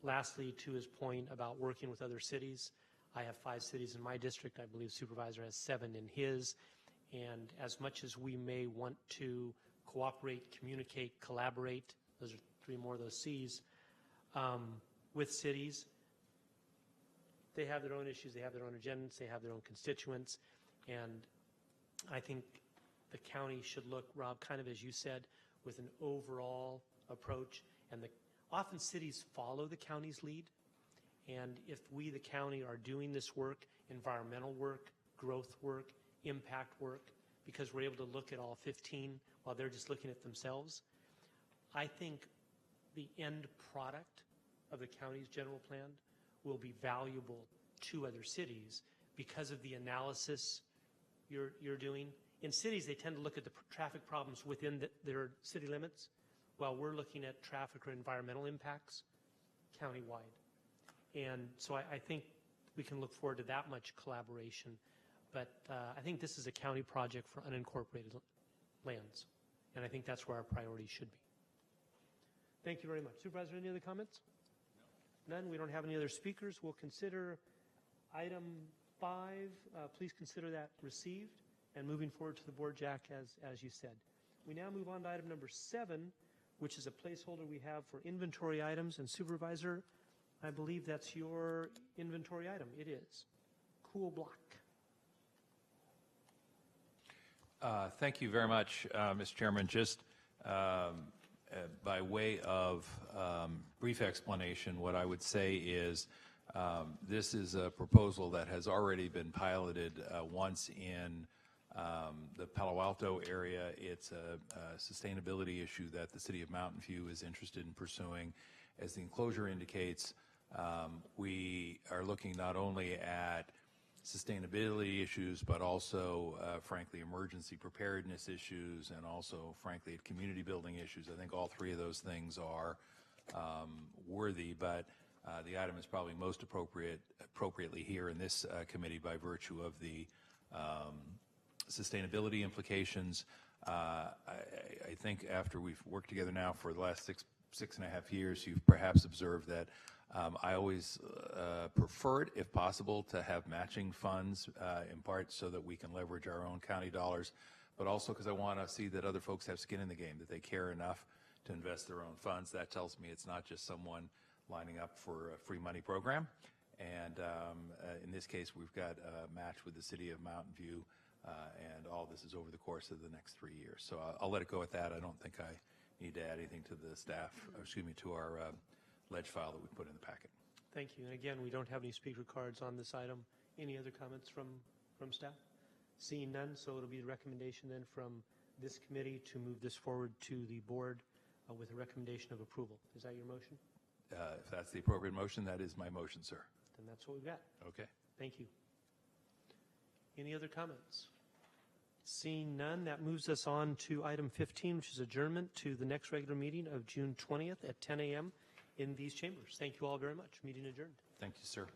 lastly, to his point about working with other cities, I have 5 cities in my district. I believe Supervisor has 7 in his. And as much as we may want to cooperate, communicate, collaborate, those are 3 more of those C's, with cities, they have their own issues, they have their own agendas, they have their own constituents, and I think the county should look, Rob, kind of as you said, with an overall approach, and often cities follow the county's lead, and if we, the county, are doing this work, environmental work, growth work, impact work, because we're able to look at all 15 while they're just looking at themselves, I think the end product of the county's general plan will be valuable to other cities because of the analysis you're doing. In cities, they tend to look at the traffic problems within their city limits, while we're looking at traffic or environmental impacts countywide. And so I think we can look forward to that much collaboration. But I think this is a county project for unincorporated lands, and I think that's where our priority should be. Thank you very much. Supervisor, any other comments? No. None. We don't have any other speakers. We'll consider item 5. Please consider that received and moving forward to the board, Jack, as you said. We now move on to item number 7, which is a placeholder we have for inventory items. And Supervisor, I believe that's your inventory item. It is. Cool block. Thank you very much, Mr. Chairman. Just by way of brief explanation, what I would say is this is a proposal that has already been piloted once in the Palo Alto area. It's a sustainability issue that the city of Mountain View is interested in pursuing. As the enclosure indicates, we are looking not only at sustainability issues, but also, frankly, emergency preparedness issues, and also, frankly, at community building issues. I think all 3 of those things are worthy, but the item is probably most appropriately here in this committee by virtue of the sustainability implications. I think after we've worked together now for the last six and a half years, you've perhaps observed that I always preferred, if possible, to have matching funds, in part so that we can leverage our own county dollars, but also because I want to see that other folks have skin in the game, that they care enough to invest their own funds. That tells me it's not just someone lining up for a free money program. And in this case, we've got a match with the city of Mountain View, and all this is over the course of the next 3 years. So I'll let it go at that. I don't think I need to add anything to the staff, to our ledge file that we put in the packet. Thank you. And again, we don't have any speaker cards on this item. Any other comments from staff? Seeing none, so it'll be the recommendation then from this committee to move this forward to the board with a recommendation of approval. Is that your motion? If that's the appropriate motion, that is my motion, sir. Then that's what we've got. Okay. Thank you. Any other comments? Seeing none, that moves us on to item 15, which is adjournment to the next regular meeting of June 20th at 10 a.m. in these chambers. Thank you all very much. Meeting adjourned. Thank you, sir.